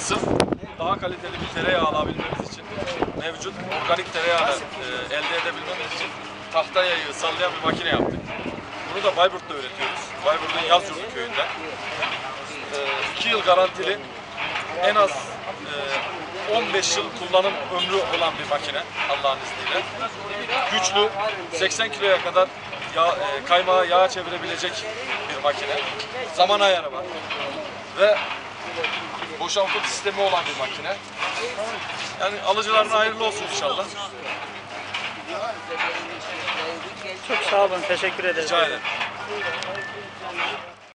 sırf daha kaliteli bir tereyağı alabilmemiz için, mevcut organik tereyağını elde edebilmemiz için tahta yayığı sallayan bir makine yaptık. Bunu da Bayburt'ta üretiyoruz. Bayburt'un Yazyurdu köyünde. 2 yıl garantili, en az 15 yıl kullanım ömrü olan bir makine Allah'ın izniyle. Güçlü, 80 kiloya kadar kaymağı yağa çevirebilecek bir makine. Zaman ayarı var. Ve boşaltım sistemi olan bir makine. Yani alıcılarına hayırlı olsun inşallah. Çok sağ olun, teşekkür ederim. Rica ederim.